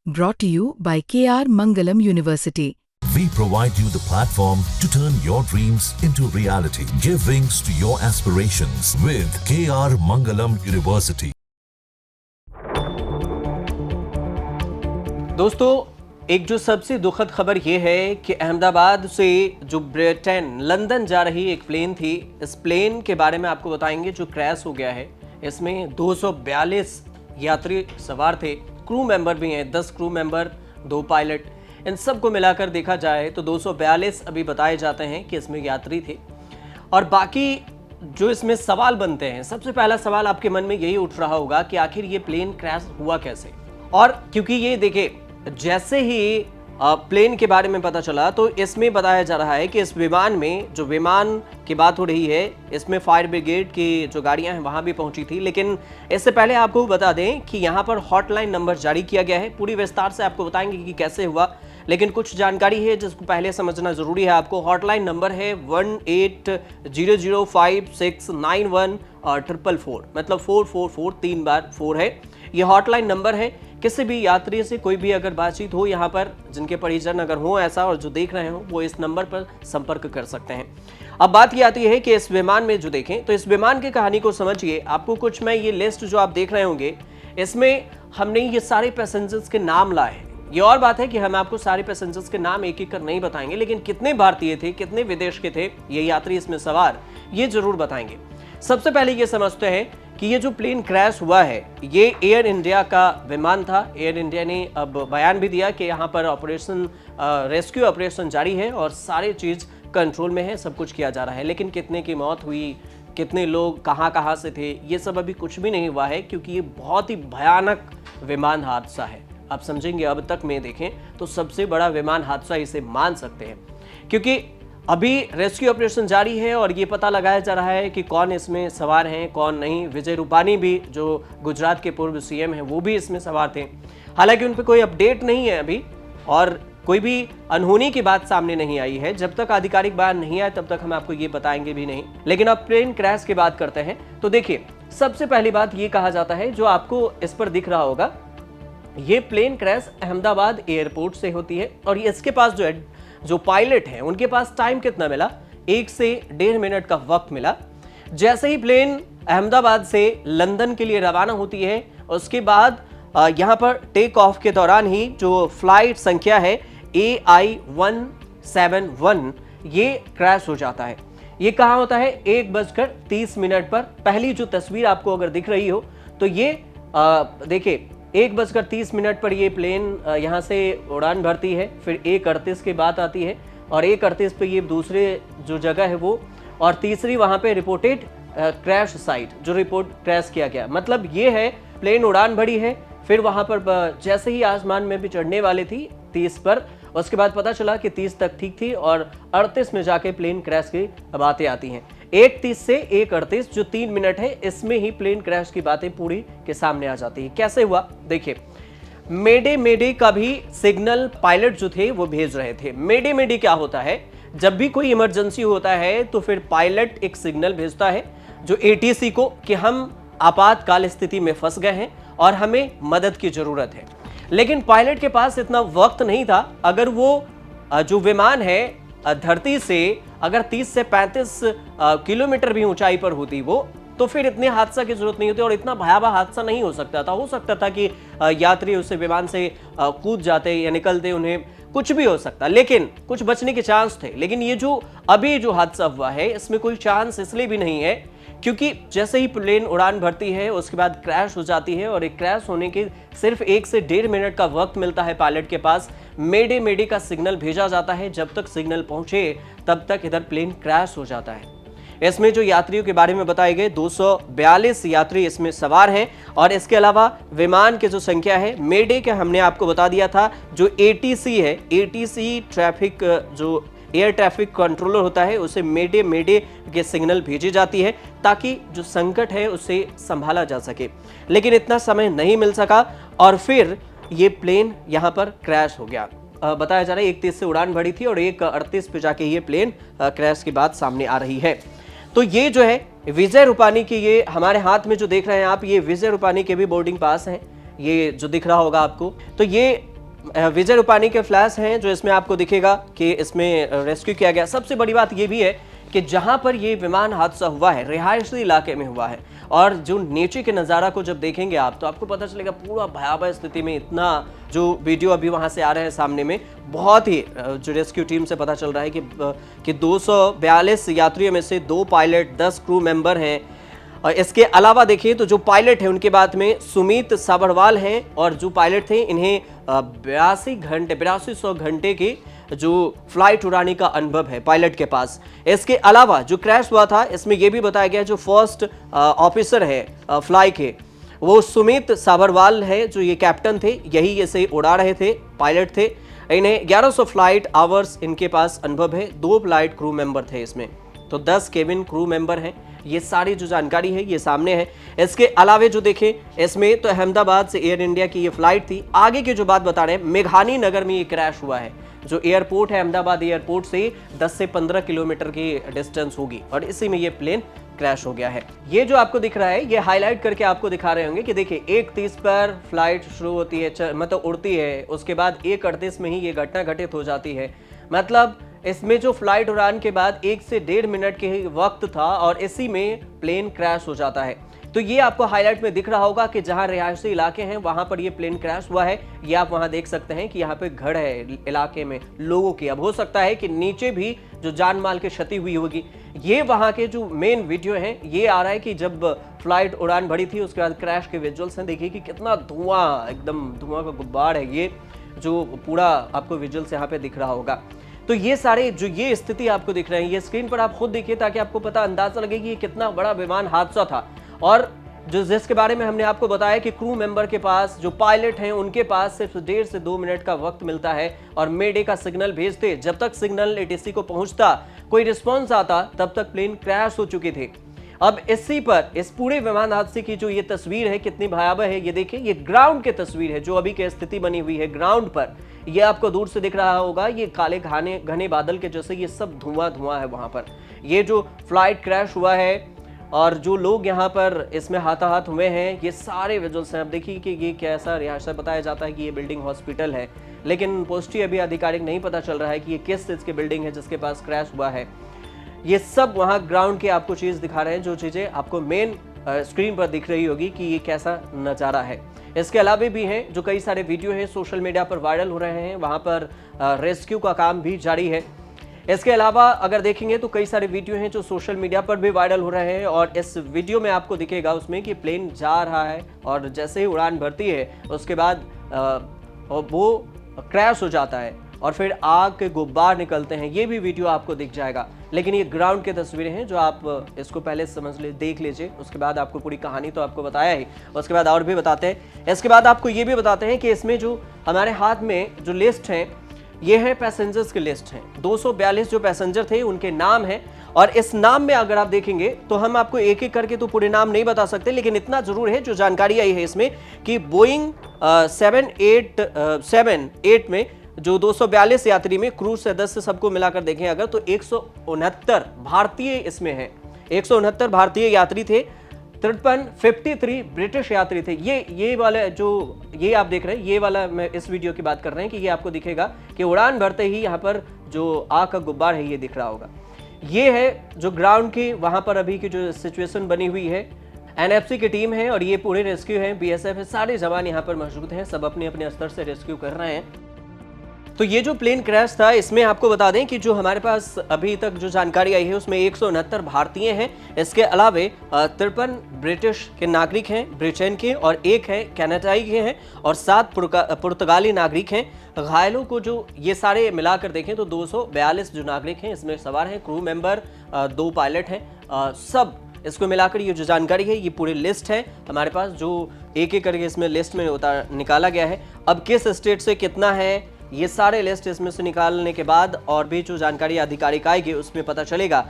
Brought to you by KR Mangalam University. We provide you the platform to turn your dreams into reality. Give wings to your aspirations with KR Mangalam University. दोस्तों, एक जो सबसे दुखद खबर ये है कि अहमदाबाद से जो ब्रिटेन लंदन जा रही एक प्लेन थी, इस प्लेन के बारे में आपको बताएंगे जो क्रैश हो गया है। इसमें 242 यात्री सवार थे, क्रू मेंबर भी हैं, 10 क्रू मेंबर, 2 पायलट। इन सबको मिलाकर देखा जाए तो 242 अभी बताए जाते हैं कि इसमें यात्री थे। और बाकी जो इसमें सवाल बनते हैं, सबसे पहला सवाल आपके मन में यही उठ रहा होगा कि आखिर ये प्लेन क्रैश हुआ कैसे। और क्योंकि ये देखिए, जैसे ही प्लेन के बारे में पता चला तो इसमें बताया जा रहा है कि इस विमान में, जो विमान की बात हो रही है, इसमें फायर ब्रिगेड की जो गाड़ियां हैं वहां भी पहुंची थी। लेकिन इससे पहले आपको बता दें कि यहां पर हॉटलाइन नंबर जारी किया गया है। पूरी विस्तार से आपको बताएंगे कि कैसे हुआ, लेकिन कुछ जानकारी है जिसको पहले समझना जरूरी है आपको। हॉटलाइन नंबर है 1800569144, मतलब 444, 3 बार 4 है। ये हॉटलाइन नंबर है। किसी भी यात्री से कोई भी अगर बातचीत हो, यहाँ पर जिनके परिजन अगर हो ऐसा और जो देख रहे हो, वो इस नंबर पर संपर्क कर सकते हैं। अब बात ये आती है कि इस विमान में जो देखें तो इस विमान की कहानी को समझिए। आपको कुछ मैं ये लिस्ट जो आप देख रहे होंगे, इसमें हमने ये सारे पैसेंजर्स के नाम लाए हैं। ये और बात है कि हम आपको सारे पैसेंजर्स के नाम एक एक कर नहीं बताएंगे, लेकिन कितने भारतीय थे, कितने विदेश के थे ये यात्री इसमें सवार, ये जरूर बताएंगे। सबसे पहले ये समझते हैं कि ये जो प्लेन क्रैश हुआ है, ये एयर इंडिया का विमान था। एयर इंडिया ने अब बयान भी दिया कि यहाँ पर ऑपरेशन, रेस्क्यू ऑपरेशन जारी है और सारी चीज़ कंट्रोल में है, सब कुछ किया जा रहा है। लेकिन कितने की मौत हुई, कितने लोग कहाँ से थे, ये सब अभी कुछ भी नहीं हुआ है, क्योंकि ये बहुत ही भयानक विमान हादसा है। आप समझेंगे, अब तक में देखें तो सबसे बड़ा विमान हादसा इसे मान सकते हैं, क्योंकि अभी रेस्क्यू ऑपरेशन जारी है और ये पता लगाया जा रहा है कि कौन इसमें सवार हैं, कौन नहीं। विजय रूपानी भी, जो गुजरात के पूर्व सीएम हैं, वो भी इसमें सवार थे। हालांकि उन पर कोई अपडेट नहीं है अभी और कोई भी अनहोनी की बात सामने नहीं आई है। जब तक आधिकारिक बयान नहीं आए तब तक हम आपको ये बताएंगे भी नहीं। लेकिन अब प्लेन क्रैश की बात करते हैं तो देखिए, सबसे पहली बात ये कहा जाता है, जो आपको इस पर दिख रहा होगा, ये प्लेन क्रैश अहमदाबाद एयरपोर्ट से होती है। और इसके पास जो पायलट हैं, उनके पास टाइम कितना मिला, 1 से 1.5 मिनट का वक्त मिला। जैसे ही प्लेन अहमदाबाद से लंदन के लिए रवाना होती है, उसके बाद यहां पर टेक ऑफ के दौरान ही जो फ्लाइट संख्या है AI-171, ये क्रैश हो जाता है। ये कहां होता है, 1:30 पर। पहली जो तस्वीर आपको अगर दिख रही हो तो ये देखिए, 1:30 पर ये प्लेन यहाँ से उड़ान भरती है। फिर 1:38 की बात आती है और 1:38 पे ये दूसरे जो जगह है वो, और तीसरी वहाँ पे रिपोर्टेड क्रैश साइट, जो रिपोर्ट क्रैश किया गया। मतलब ये है, प्लेन उड़ान भरी है, फिर वहाँ पर जैसे ही आसमान में भी चढ़ने वाली थी 30 पर, उसके बाद पता चला कि 30 तक ठीक थी और 38 में जाके प्लेन क्रैश की बातें आती हैं। 1:30 से 1:38 जो 3 मिनट है, इसमें ही प्लेन क्रैश की बातें पूरी के सामने आ जाती है। कैसे हुआ देखिए, मेडे का भी सिग्नल पायलट जो थे वो भेज रहे थे। मेडे क्या होता है, जब भी कोई इमरजेंसी होता है तो फिर पायलट एक सिग्नल भेजता है जो ATC को, कि हम आपातकाल स्थिति में फंस गए हैं और हमें मदद की जरूरत है। लेकिन पायलट के पास इतना वक्त नहीं था। अगर वो जो विमान है धरती से अगर 30 से 35 किलोमीटर भी ऊंचाई पर होती वो, तो फिर इतने हादसा की जरूरत नहीं होती और इतना भयावह हादसा नहीं हो सकता था। हो सकता था कि यात्री उस विमान से कूद जाते या निकलते, उन्हें कुछ भी हो सकता, लेकिन कुछ बचने के चांस थे। लेकिन ये जो अभी जो हादसा हुआ है, इसमें कोई चांस इसलिए भी नहीं है क्योंकि जैसे ही प्लेन उड़ान भरती है उसके बाद क्रैश हो जाती है, और एक क्रैश होने के सिर्फ 1 से 1.5 मिनट का वक्त मिलता है पायलट के पास। मेडे का सिग्नल भेजा जाता है, जब तक सिग्नल पहुंचे तब तक इधर प्लेन क्रैश हो जाता है। इसमें जो यात्रियों के बारे में बताए गए, 242 यात्री इसमें सवार हैं। और इसके अलावा विमान की जो संख्या है, मेडे के हमने आपको बता दिया था, जो ATC है, ATC ट्रैफिक, जो एयर ट्रैफिक कंट्रोलर होता है, उसे मेडे के सिग्नल भेजी जाती है ताकि जो संकट है उसे संभाला जा सके। लेकिन इतना समय नहीं मिल सका और फिर ये प्लेन यहाँ पर क्रैश हो गया। बताया जा रहा है 1:30 से उड़ान भरी थी और 1:38 पे जाके ये प्लेन क्रैश की बात सामने आ रही है। तो ये जो है विजय रूपानी की, ये हमारे हाथ में जो देख रहे हैं आप, ये विजय रूपानी के भी बोर्डिंग पास हैं, ये जो दिख रहा होगा आपको। तो ये विजय रूपानी के फ्लैश हैं जो इसमें आपको दिखेगा कि इसमें रेस्क्यू किया गया। सबसे बड़ी बात ये भी है कि जहां पर ये विमान हादसा हुआ है रिहायशी इलाके में हुआ है, और जो नीचे के नज़ारा को जब देखेंगे आप तो आपको पता चलेगा पूरा भयावह स्थिति में। इतना जो वीडियो अभी वहां से आ रहे हैं सामने में, बहुत ही जो रेस्क्यू टीम से पता चल रहा है कि 242 यात्रियों में से 2 पायलट 10 क्रू मेंबर हैं। और इसके अलावा देखिए तो जो पायलट है उनके बाद में सुमित साबरवाल हैं, और जो पायलट थे इन्हें 8200 घंटे की जो फ्लाइट उड़ाने का अनुभव है पायलट के पास। इसके अलावा जो क्रैश हुआ था इसमें यह भी बताया गया जो फर्स्ट ऑफिसर है फ्लाई के, वो सुमित साबरवाल है, जो ये कैप्टन थे, यही इसे उड़ा रहे थे, पायलट थे। इन्हें 1100 फ्लाइट आवर्स इनके पास अनुभव है। 2 फ्लाइट क्रू मेंबर थे इसमें, तो 10 केबिन क्रू मेंबर हैं। ये सारी जो जानकारी है ये सामने है। इसके अलावा जो देखें इसमें तो अहमदाबाद से एयर इंडिया की ये फ्लाइट थी। आगे की जो बात बता रहे हैं, मेघानी नगर में ये क्रैश हुआ है, जो एयरपोर्ट है अहमदाबाद एयरपोर्ट से 10 से 15 किलोमीटर की डिस्टेंस होगी, और इसी में ये प्लेन क्रैश हो गया है। ये जो आपको दिख रहा है ये हाईलाइट करके आपको दिखा रहे होंगे कि देखिए 1:30 पर फ्लाइट शुरू होती है, मतलब उड़ती है, उसके बाद 1:38 में ही ये घटना घटित हो जाती है। मतलब इसमें जो फ्लाइट उड़ान के बाद 1 से 1.5 मिनट के ही वक्त था और इसी में प्लेन क्रैश हो जाता है। तो ये आपको हाईलाइट में दिख रहा होगा कि जहां रिहायशी इलाके हैं वहां पर ये प्लेन क्रैश हुआ है। ये आप वहां देख सकते हैं कि यहाँ पे घर है इलाके में लोगों की। अब हो सकता है कि नीचे भी जो जान माल की क्षति हुई होगी। ये वहां के जो मेन वीडियो है ये आ रहा है कि जब फ्लाइट उड़ान भरी थी उसके बाद क्रैश के विजुअल्स हैं। देखिए कि कितना धुआं, एकदम धुआं का गुब्बार है ये, जो पूरा आपको विजुअल्स यहाँ पे दिख रहा होगा। तो ये सारे जो ये स्थिति आपको दिख रहे हैं ये स्क्रीन पर आप खुद देखिए ताकि आपको पता अंदाजा लगे कि ये कितना बड़ा विमान हादसा था। और जो जिसके बारे में हमने आपको बताया कि क्रू मेंबर के पास, जो पायलट हैं उनके पास सिर्फ 1.5 से 2 मिनट का वक्त मिलता है और मेडे का सिग्नल भेजते। जब तक सिग्नल एटीसी को पहुंचता, कोई रिस्पॉन्स आता, तब तक प्लेन क्रैश हो चुके थे। अब इसी पर इस पूरे विमान हादसे की जो ये तस्वीर है कितनी भयावह है ये देखिए। ये ग्राउंड की तस्वीर है जो अभी की स्थिति बनी हुई है ग्राउंड पर। ये आपको दूर से दिख रहा होगा, ये काले घने बादल के जैसे ये सब धुआं है वहां पर। ये जो फ्लाइट क्रैश हुआ है और जो लोग यहाँ पर इसमें हाथाहाथ हुए हैं ये सारे विजुअल्स हैं। अब देखिए कि ये कैसा रिहायशा बताया जाता है कि ये बिल्डिंग हॉस्पिटल है, लेकिन पोस्टी अभी आधिकारिक नहीं पता चल रहा है कि ये किस चीज की बिल्डिंग है जिसके पास क्रैश हुआ है। ये सब वहाँ ग्राउंड के आपको चीज दिखा रहे हैं, जो चीजें आपको मेन स्क्रीन पर दिख रही होगी कि ये कैसा नज़ारा है। इसके अलावा भी हैं जो कई सारे वीडियो हैं सोशल मीडिया पर वायरल हो रहे हैं, वहाँ पर रेस्क्यू का काम भी जारी है। इसके अलावा अगर देखेंगे तो कई सारे वीडियो हैं जो सोशल मीडिया पर भी वायरल हो रहे हैं, और इस वीडियो में आपको दिखेगा उसमें कि प्लेन जा रहा है और जैसे ही उड़ान भरती है उसके बाद वो क्रैश हो जाता है और फिर आग के गुब्बार निकलते हैं। ये भी वीडियो आपको दिख जाएगा। लेकिन ये ग्राउंड की तस्वीरें हैं जो आप इसको पहले समझ ले, देख लीजिए, उसके बाद आपको पूरी कहानी तो आपको बताया ही, उसके बाद और भी बताते हैं। इसके बाद आपको ये भी बताते हैं कि इसमें जो हमारे हाथ में जो लिस्ट है ये है पैसेंजर्स की लिस्ट है। 242 जो पैसेंजर थे उनके नाम है, और इस नाम में अगर आप देखेंगे तो हम आपको एक एक करके तो पूरे नाम नहीं बता सकते, लेकिन इतना जरूर है जो जानकारी आई है इसमें कि बोइंग 787 में जो 242 यात्री में क्रू सदस्य सबको मिलाकर देखें अगर तो 169 भारतीय इसमें है। 169 भारतीय यात्री थे, 53 ब्रिटिश यात्री थे। ये वाला जो ये आप देख रहे हैं, ये वाला मैं इस वीडियो की बात कर रहे हैं कि ये आपको दिखेगा कि उड़ान भरते ही यहाँ पर जो आग का गुब्बार है ये दिख रहा होगा। ये है जो ग्राउंड की वहाँ पर अभी की जो सिचुएशन बनी हुई है। एनएफसी की टीम है और ये पूरे रेस्क्यू है, बीएसएफ है, सारे जवान यहाँ पर मौजूद हैं, सब अपने अपने स्तर से रेस्क्यू कर रहे हैं। तो ये जो प्लेन क्रैश था इसमें आपको बता दें कि जो हमारे पास अभी तक जो जानकारी आई है उसमें 169 भारतीय हैं। इसके अलावे 53 ब्रिटिश के नागरिक हैं ब्रिटेन के, और 1 है कनाडाई के हैं, और 7 पुर्तगाली नागरिक हैं। घायलों को जो ये सारे मिलाकर देखें तो 242 जो नागरिक हैं इसमें सवार हैं, क्रू मेंबर 2 पायलट हैं, सब इसको मिलाकर ये जो जानकारी है ये पूरी लिस्ट है हमारे पास, जो एक एक करके इसमें लिस्ट में निकाला गया है। अब किस स्टेट से कितना है ये सारे लिस्ट इसमें से निकालने के बाद और भी जो जानकारी आधिकारिक आएगी उसमें पता चलेगा।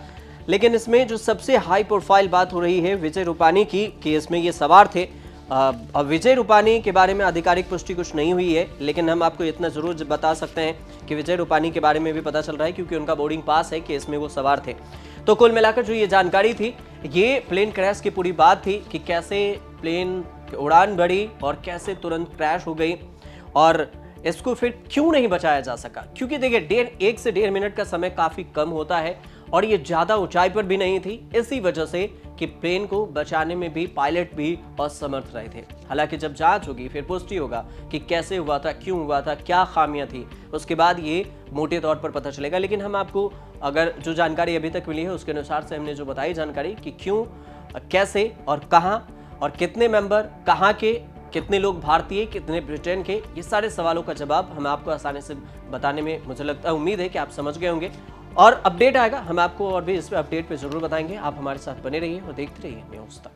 लेकिन इसमें जो सबसे हाई प्रोफाइल बात हो रही है विजय रूपानी की कि इसमें ये सवार थे। अब विजय रूपानी के बारे में आधिकारिक पुष्टि कुछ नहीं हुई है, लेकिन हम आपको इतना जरूर बता सकते हैं कि विजय रूपानी के बारे में भी पता चल रहा है क्योंकि उनका बोर्डिंग पास है कि इसमें वो सवार थे। तो कुल मिलाकर जो ये जानकारी थी ये प्लेन क्रैश की पूरी बात थी कि कैसे प्लेन उड़ान भरी और कैसे तुरंत क्रैश हो गई। और इसको फिर क्यों नहीं बचाया जा सका? क्योंकि देखिए 1 से 1.5 मिनट का समय काफी कम होता है और ये ज्यादा ऊंचाई पर भी नहीं थी, इसी वजह से कि प्लेन को बचाने में भी पायलट भी असमर्थ रहे थे। हालांकि जब जांच होगी फिर पुष्टि होगा कि कैसे हुआ था, क्यों हुआ था, क्या खामियां थी, उसके बाद ये मोटे तौर पर पता चलेगा। लेकिन हम आपको अगर जो जानकारी अभी तक मिली है उसके अनुसार से हमने जो बताई जानकारी कि क्यों, कैसे और कहां और कितने मेंबर, कहां के, कितने लोग भारतीय, कितने ब्रिटेन के, ये सारे सवालों का जवाब हम आपको आसानी से बताने में मुझे लगता है, उम्मीद है कि आप समझ गए होंगे। और अपडेट आएगा, हम आपको और भी इस अपडेट पे जरूर बताएंगे। आप हमारे साथ बने रहिए और देखते रहिए न्यूज़ तक।